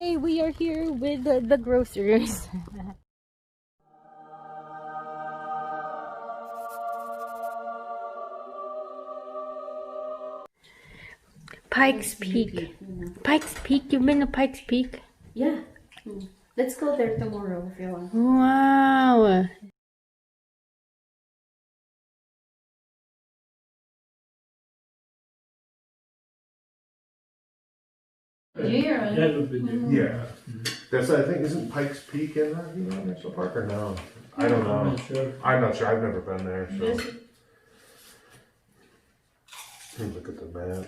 Hey, we are here with the grocers. Pikes Peak. Pikes Peak? You've been to Pikes Peak? Yeah. Let's go there tomorrow if you want. Wow. Yeah. Yeah. That's, I think, isn't Pikes Peak in Rocky Mountain National Park or no? I don't know. I'm not sure. I'm not sure. I've never been there. So. This- Look at the map.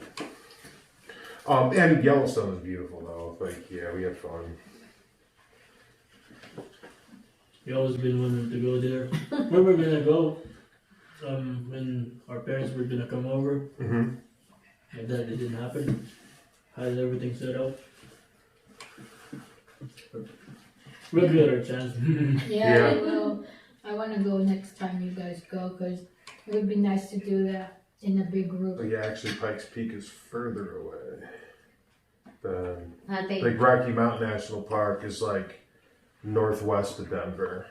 And Yellowstone is beautiful though. Like, yeah, we had fun. We always been wanting to go there. We were gonna go when our parents were gonna come over, Mm-hmm. and that it didn't happen. Had everything set up. We'll get our chance. Yeah, Yeah. I will. I want to go next time you guys go because it would be nice to do that in a big group. But yeah, actually, Pikes Peak is further away than they, like Rocky Mountain National Park is like northwest of Denver.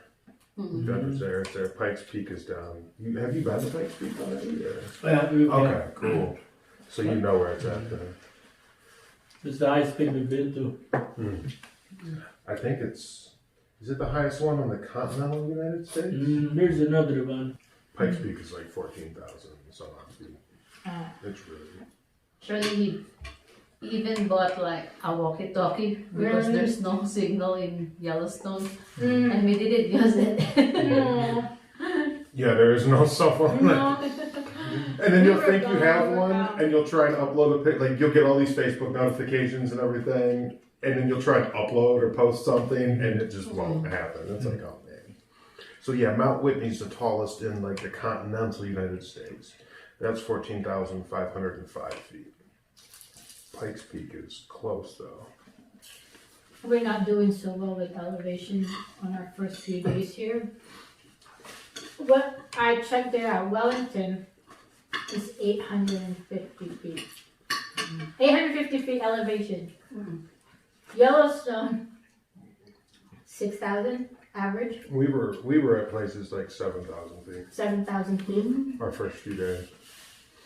Denver's there. It's there. Pikes Peak is down. Have you been to Pikes Peak already? Or? Okay, cool. So you know where it's at then. It's the highest peak we've been to. I think is it the highest one in the continental United States? There's another one. Pikes Peak is like 14,000 some odd feet. It's really. surely he even bought like a walkie-talkie because Really? there's no signal in Yellowstone, Mm. and we didn't use it. Yeah, there is no cell phone. No. And then We you'll were think you gone have over one, now. and you'll try and upload a pic. Like you'll get all these Facebook notifications and everything, and then you'll try and upload or post something, and it just won't happen. It's like, oh man. So yeah, Mount Whitney's the tallest in like the continental United States. That's 14,505 feet. Pikes Peak is close though. We're not doing so well with elevation on our first few days here. What I checked there at Wellington is 850 feet. 850 feet elevation. Yellowstone, 6,000 average, We were at places like 7,000 feet 7,000 feet. our first few days.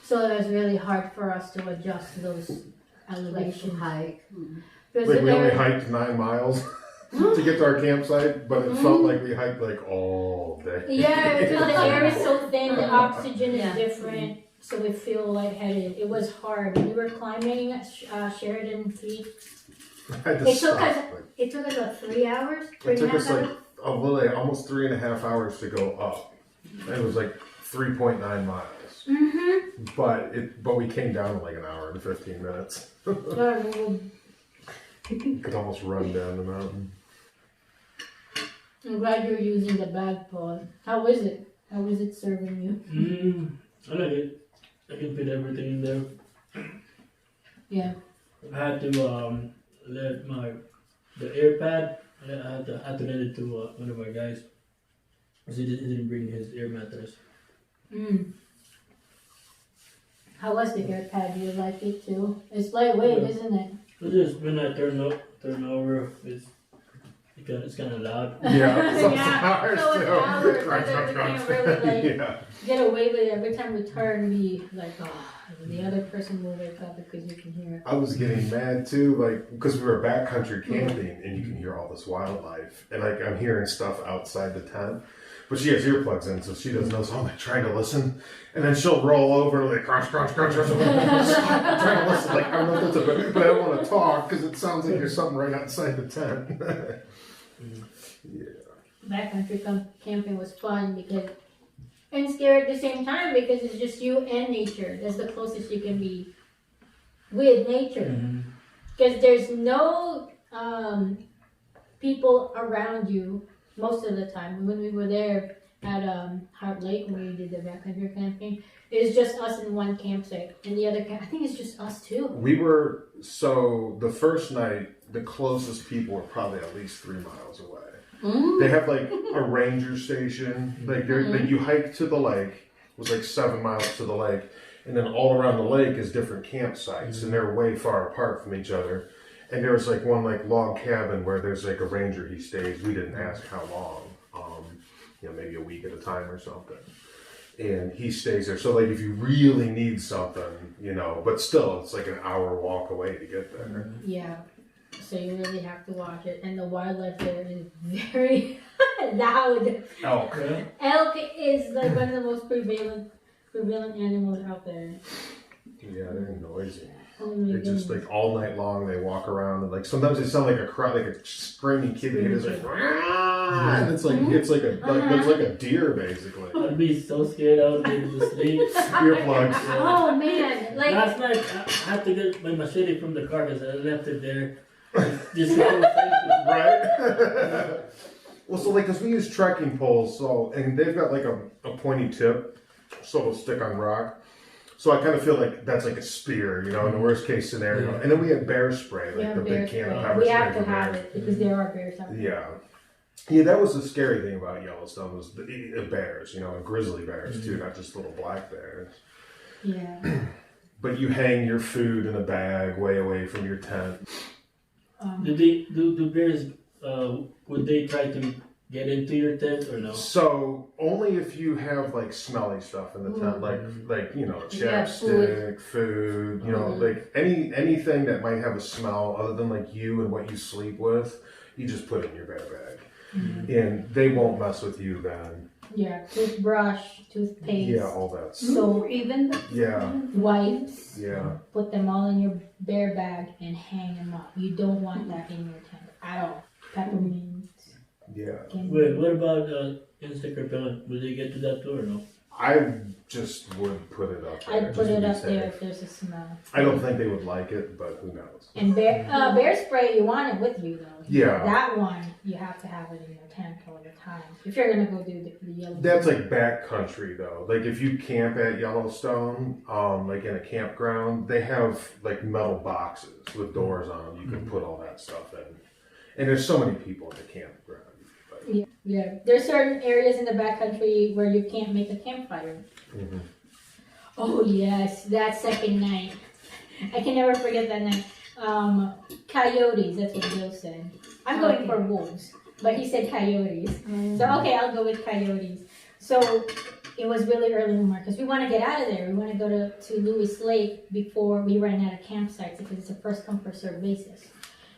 So it was really hard for us to adjust those Like to elevations. hike. Because Like we only there- hiked 9 miles to get to our campsite, but it felt like we hiked like all day. Yeah, because the air is so thin, the oxygen is Yeah. different, so we feel lightheaded. It was hard. We were climbing Sheridan Peak. I had to It took stop. us- It took us about 3 hours, It 3 took and a us half like hours. a little, almost 3.5 hours to go up. It was like 3.9 miles, but we came down in like an hour and 15 minutes. You could almost run down the mountain. I'm glad you're using the bag, Paul. How is it? How is it serving you? I like it. I can fit everything in there. Yeah. I had to let the air pad. I had to let it to one of our guys because he didn't bring his air mattress. How was the air pad? Do you like it too? It's lightweight, Yeah. isn't it? It's just when I turn over, it's kind of loud. Yeah, so Yeah, ours so it's too. ours, Crunch, so crunch, we crunch. can't really, like, Yeah. Get away with it. Every time we turn, we like, the other person will wake up because you can hear it. I was getting mad too, like, because we were backcountry camping and you can hear all this wildlife. And like, I'm hearing stuff outside the tent. But she has earplugs in, so she doesn't know. So I'm like trying to listen. And then she'll roll over and like, crunch, crunch, crunch, crunch. I'm like, stop, I'm trying to listen. Like, I don't know if that's a, but I don't want to talk because it sounds like there's something right outside the tent. Yeah. Backcountry camping was fun because, and scary at the same time because it's just you and nature. That's the closest you can be with nature. Because there's no people around you most of the time. When we were there at Heart Lake when we did the backcountry camping, it was just us in one campsite, and the other I think it's just us too. We were, so the first night, the closest people were probably at least 3 miles away. They have like a ranger station. Like you hike to the lake. It was like 7 miles to the lake, and then all around the lake is different campsites, and they're way far apart from each other. And there was like one like log cabin where there's like a ranger, he stays. We didn't ask how long, maybe a week at a time or something. And he stays there. So like if you really need something, but still it's like an hour walk away to get there. Yeah. So you really have to watch it. And the wildlife there is very loud. Elk. Elk is like one of the most prevalent animals out there. Yeah, they're noisy. Oh my They just goodness. like all night long they walk around and like sometimes they sound like a cry, like a screaming kid. And it's like, "Rah!" And it's like it's like a deer basically. I'd be so scared I would able to sleep. Earplugs. Oh man, like Last night I had to get my machete from the car because I left it there. Just to go safe. Right? Well, so like, cause we use trekking poles, and they've got like a pointy tip, so it'll stick on rock. So I kind of feel like that's like a spear, in the worst case scenario. Yeah. And then we have bear spray, we like have the bear big can of spray. pepper We spray. have to for have bears. it because there are bears out there. Yeah. Yeah, that was the scary thing about Yellowstone was the bears, and grizzly bears too, not just little black bears. Yeah. But you hang your food in a bag way away from your tent. Do bears would they try to get into your tent or no? So only if you have like smelly stuff in the tent, like chapstick, food, like anything that might have a smell other than like you and what you sleep with, you just put it in your bear bag, and they won't mess with you then. Yeah, toothbrush, toothpaste, Yeah, all that. Stuff. soap, Even Yeah, wipes. yeah. Put them all in your bear bag and hang them up. You don't want that in your tent at all. Peppermint. Yeah. Wait, what about insect repellent? Will they get to that too or no? I just would put it up there. I'd put just to it be up there safe. if there's a smell. I don't think they would like it, but who knows? And bear spray, you want it with you though. Yeah. That one, you have to have it in your tent all the time. If you're gonna go do the Yellowstone. That's like backcountry though. Like if you camp at Yellowstone, like in a campground, they have like metal boxes with doors on them. You can put all that stuff in. And there's so many people in the campground. But, Yeah. There's certain areas in the backcountry where you can't make a campfire. Mhm. Oh yes, that second night. I can never forget that night. Coyotes, that's what Bill said. I'm going for wolves, but he said coyotes. So okay, I'll go with coyotes. So it was really early in the morning because we want to get out of there. We want to go to Lewis Lake before we run out of campsites because it's a first come first served basis.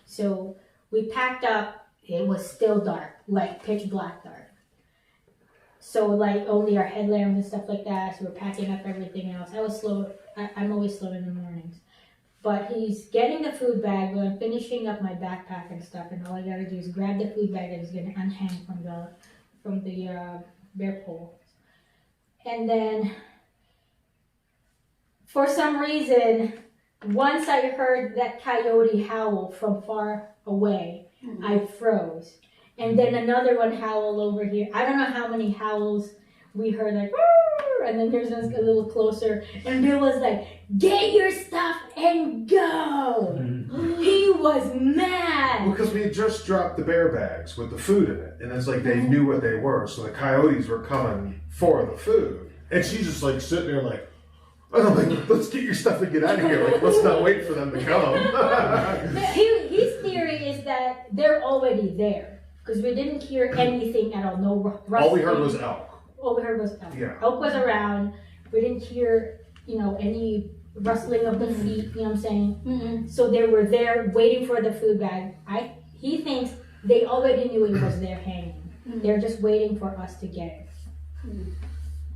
So we packed up. It was still dark, like pitch black dark. So like only our headlamps and stuff like that. So we're packing up everything else. I was slow. I'm always slow in the mornings. But he's getting the food bag, but I'm finishing up my backpack and stuff, and all I gotta do is grab the food bag that he's gonna unhang from the bear pole. And then, for some reason, once I heard that coyote howl from far away, I froze. And then another one howl over here. I don't know how many howls we heard, like, "Rrr!" And then there's a little closer, and Bill was like, "Get your stuff and go!" He was mad. Well, because we had just dropped the bear bags with the food in it, and it's like they knew what they were, so the coyotes were coming for the food, and she's just like sitting there like, and I'm like, let's get your stuff and get out of here. Like, let's not wait for them to come. His theory is that they're already there because we didn't hear anything at all. No rustling. All we heard was elk. All we heard was elk. Yeah. Elk was around. We didn't hear, any rustling of the feet. You know what I'm saying? Mm-mm. So they were there waiting for the food bag. He thinks they already knew it was there hanging. They're just waiting for us to get it.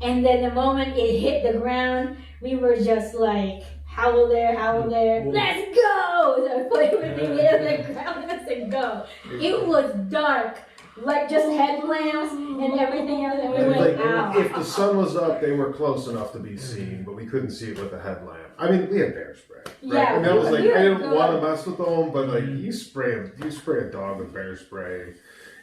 And then the moment it hit the ground, we were just like, howl there, let's go! So I put everything in the ground and I said, go. It was dark, like just headlamps and everything else, and we And went like, out. if the sun was up, they were close enough to be seen, but we couldn't see it with the headlamp. I mean, we had bear spray. Right? Yeah, and that was like, we were I didn't good. want to mess with them, but like, you spray a dog with bear spray,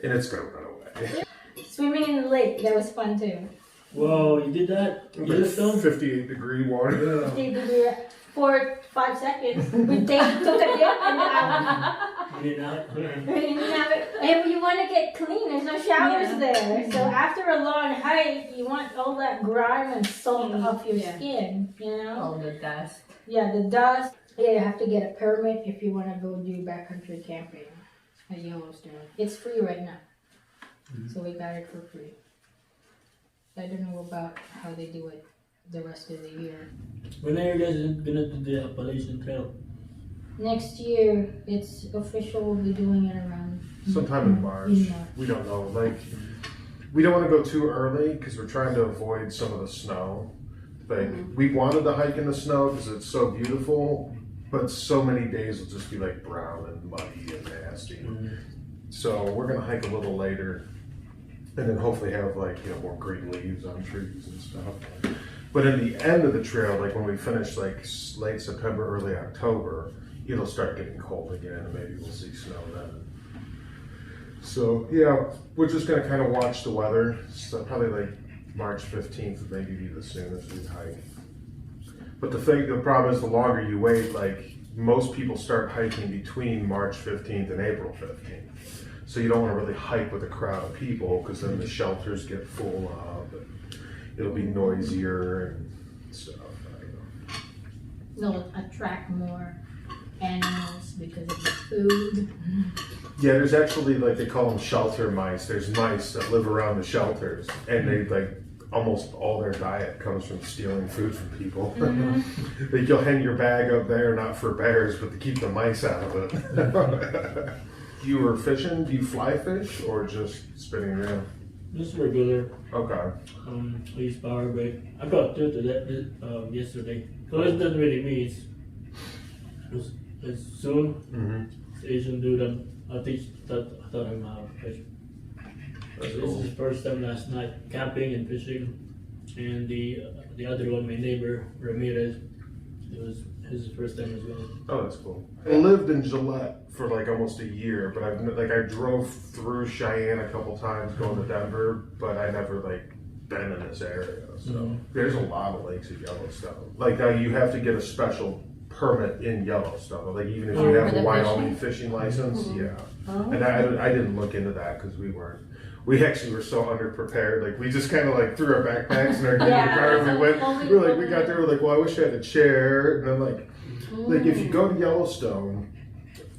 and it's gonna run away. Swimming in the lake, that was fun too. Whoa, you did that? Yellowstone? 58-degree water. Stayed there for 5 seconds. We took a dip and You did not? and you want to get clean. There's no showers there. So after a long hike, you want all that grime and salt off your skin. All the dust. Yeah, the dust. Yeah, you have to get a permit if you want to go do backcountry camping at Yellowstone. It's free right now, so we got it for free. I don't know about how they do it the rest of the year. When are you guys gonna do the Appalachian Trail? Next year, it's official. We'll be doing it around Sometime in March. We don't know. Like, we don't want to go too early because we're trying to avoid some of the snow. Like, we wanted to hike in the snow because it's so beautiful, but so many days will just be like brown and muddy and nasty. So we're gonna hike a little later, and then hopefully have like more green leaves on trees and stuff. But in the end of the trail, like when we finish like late September, early October, it'll start getting cold again, and maybe we'll see snow then. So yeah, we're just gonna kind of watch the weather. So probably like March 15th would maybe be the soonest we'd hike. But the problem is the longer you wait, like most people start hiking between March 15th and April 15th. So you don't want to really hike with a crowd of people because then the shelters get full up and it'll be noisier and stuff. I don't know. They'll attract more animals because of the food. Yeah, there's actually, like, they call them shelter mice. There's mice that live around the shelters, and they, like, almost all their diet comes from stealing food from people. Like, you'll hang your bag up there, not for bears, but to keep the mice out of it. You were fishing? Do you fly fish, or just spinning reel? Just regular. Okay. I use power bait. I got two to that yesterday. So it doesn't really mean it's soon. It's Asian dude. I taught him how to fish. That's This cool. is his first time last night camping and fishing, and the other one, my neighbor Ramirez, it was his first time as well. Oh, that's cool. I lived in Gillette for like almost a year, but I drove through Cheyenne a couple times going to Denver, but I never like been in this area. So there's a lot of lakes at Yellowstone. Like now you have to get a special permit in Yellowstone. Like even if you have a Wyoming fishing license, yeah. And I didn't look into that because we actually were so underprepared. Like we just kind of like threw our backpacks in our car and we got there. We're like, well, I wish I had a chair. And then like if you go to Yellowstone,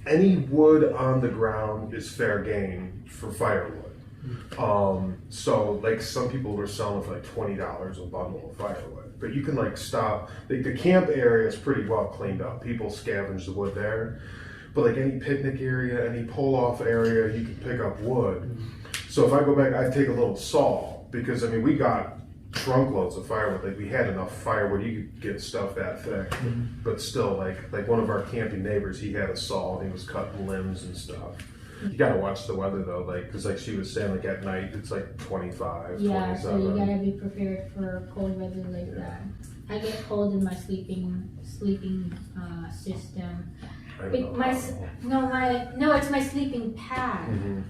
any wood on the ground is fair game for firewood. So like some people were selling for like $20 a bundle of firewood, but you can like stop. Like the camp area is pretty well cleaned up. People scavenge the wood there, but like any picnic area, any pull off area, you can pick up wood. So if I go back, I take a little saw because I mean we got trunk loads of firewood. Like we had enough firewood, you could get stuff that thick. But still, like one of our camping neighbors, he had a saw and he was cutting limbs and stuff. You gotta watch the weather though, like because like she was saying, like at night it's like 25, Yeah, so 27. you gotta be prepared for cold weather like that. I get cold in my sleeping system. I don't know. No, it's my sleeping pad.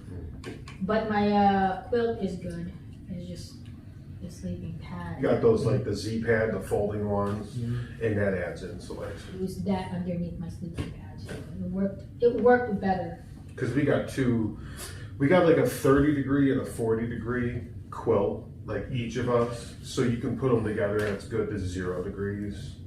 But my quilt is good. It's just the sleeping pad. You got those like the Z pad, the folding ones, and that adds insulation. Use that underneath my sleeping pad. So it worked better. Because we got like a 30 degree and a 40 degree quilt, like each of us, so you can put them together and it's good to 0 degrees.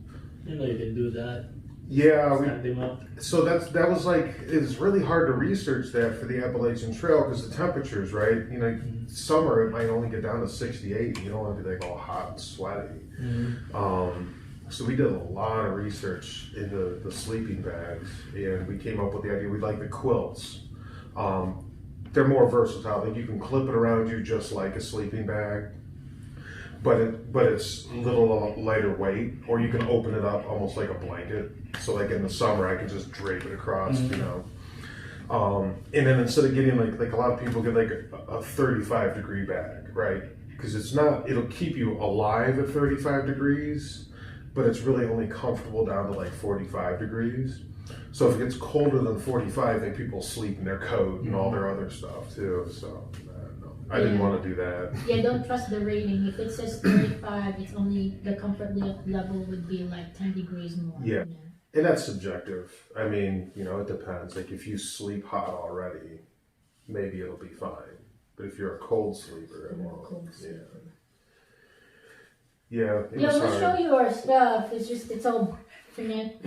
You know you can do that. Yeah, Stack them up. so that was like, it's really hard to research that for the Appalachian Trail because the temperatures, right? You know, summer it might only get down to 68. You don't want to be like all hot and sweaty. So we did a lot of research into the sleeping bags, and we came up with the idea we like the quilts. They're more versatile. Like you can clip it around you just like a sleeping bag, but it's a little lighter weight, or you can open it up almost like a blanket. So like in the summer, I can just drape it across, you know. And then instead of getting like a lot of people get like a 35 degree bag, right? Because it'll keep you alive at 35 degrees, but it's really only comfortable down to like 45 degrees. So if it gets colder than 45, then people sleep in their coat and all their other stuff too. So I didn't want to do that. Yeah, don't trust the rating. If it says 35, it's only the comfort level would be like 10 degrees more. Yeah. And that's subjective. I mean, it depends. Like if you sleep hot already, maybe it'll be fine. But if you're a cold sleeper, it won't. Yeah, Yeah, we'll show you our stuff. It's all Forget.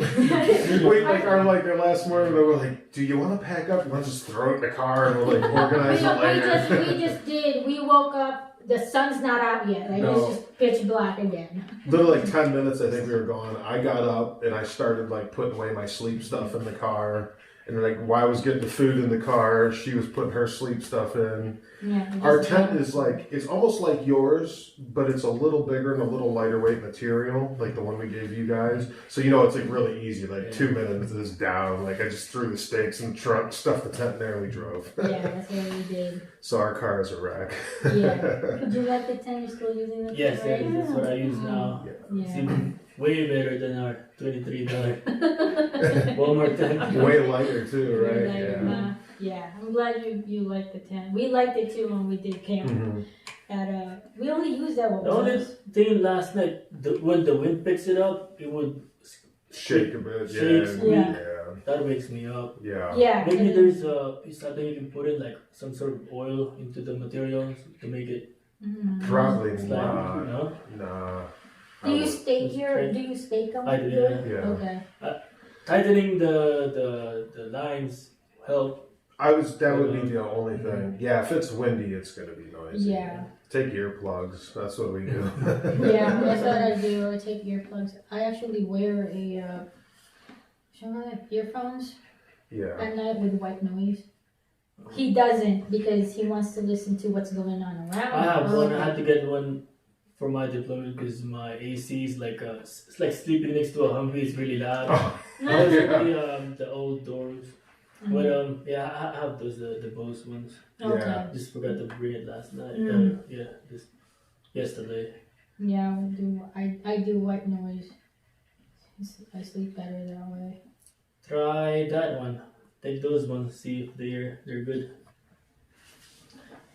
Wait, like our last morning, they were like, "Do you want to pack up? You want to just throw it in the car and we'll like organize it later?" we just did. We woke up. The sun's not out yet. Like No. it's just pitch black again. Literally like 10 minutes, I think we were gone. I got up and I started like putting away my sleep stuff in the car. And like while I was getting the food in the car, she was putting her sleep stuff in. Yeah. Our tent is like, it's almost like yours, but it's a little bigger and a little lighter weight material, like the one we gave you guys. So, you know, it's like really easy, like 2 minutes is down. Like I just threw the stakes in the trunk, stuffed the tent in there, and we drove. Yeah, that's what we did. So our car is a wreck. Yeah. Did you like the tent? You're still using the Yes, tent, right? that's what I use now. Yeah. It's even way better than our $23 Walmart tent. Way lighter too, Really right? like it, Yeah. huh? Yeah, I'm glad you liked the tent. We liked it too when we did camp. Mhm. We only used that The only once. thing last night, when the wind picks it up, it would Shake a bit, Shakes yeah. me. Yeah. that wakes me up. Yeah. Yeah. Maybe and- there's something you can put in, like some sort of oil into the materials to make it Probably slide. not. No? Nah. Do you I stake It's your? great. Do you stake them? I do, yeah. Yeah. Okay. Tightening the lines help. that would be the only thing. Yeah, if it's windy, it's gonna be noisy. Yeah. Take earplugs. That's what we do. Yeah, that's what I do. I take earplugs. I actually wear earphones Yeah. at night with white noise. He doesn't because he wants to listen to what's going on around. I have one. I had to get one for my deployment because my AC is like it's like sleeping next to a Humvee. It's really loud. Oh, I was yeah. the old doors. Mhm. But yeah, I have those the Bose ones. Okay. Yeah. Just forgot to bring it last night. Mm. Just yesterday. Yeah, I do white noise. I sleep better that way. Try that one. Take those ones. See if they're good.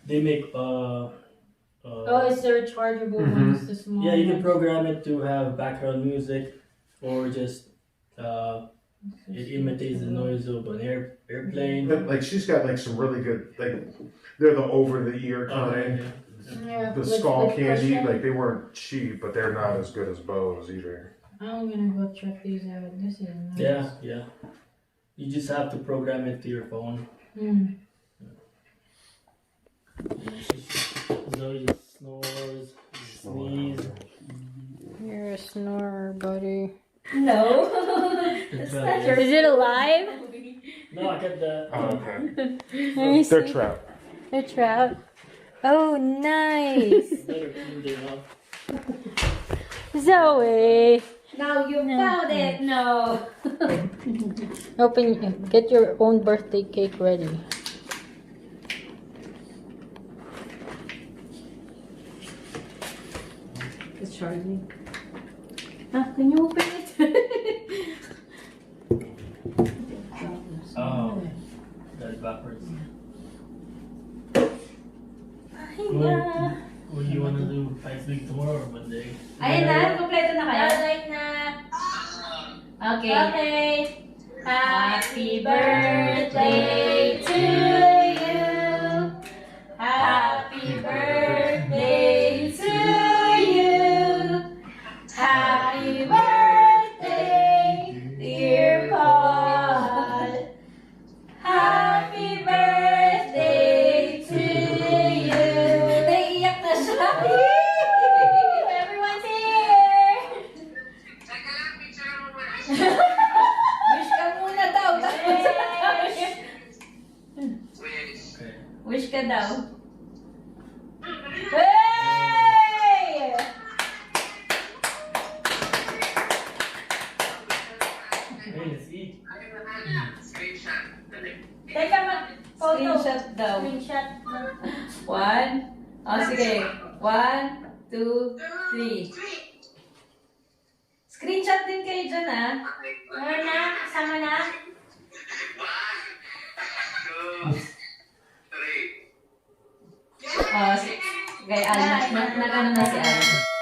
They make Oh, it's the rechargeable Mhm. ones, the small yeah, you can ones. program it to have background music or just it imitates the noise of an airplane. But, like she's got like some really good like they're the over the ear kind. Yeah, The with- skull with candy, cushion. like they weren't cheap, but they're not as good as Bose either. I'm gonna go check these out. This is nice. Yeah. You just have to program it to your phone. Mm. So you snores, you sneeze. You're a snorer, buddy. No. It's Is it alive? No, I got the. Oh, okay. Let me They're see. trout. They're trout. Oh, nice. Better clean them up. Zoe. Now you found it. No. Get your own birthday cake ready. It's charging. Can you open it? Oh, got it backwards. What do you want to do? Pikes Peak tomorrow or Monday? Ayun na, kompleto na kayo. Alright na. Okay. Okay. Happy birthday to you. Happy birthday to you. Happy birthday, dear Paul. Happy birthday to you. Naiiyak na siya. Everyone's here. Wish ka muna daw. Wish ka daw. Hey! Hey, let's eat. Teka, photo. Screenshot daw. Screenshot. One. Oh, sige. 1, 2, 3. Screenshot din kayo dyan, ha? Meron na? Kasama na? Oh, si... Kay Al, nag-ano na si Al.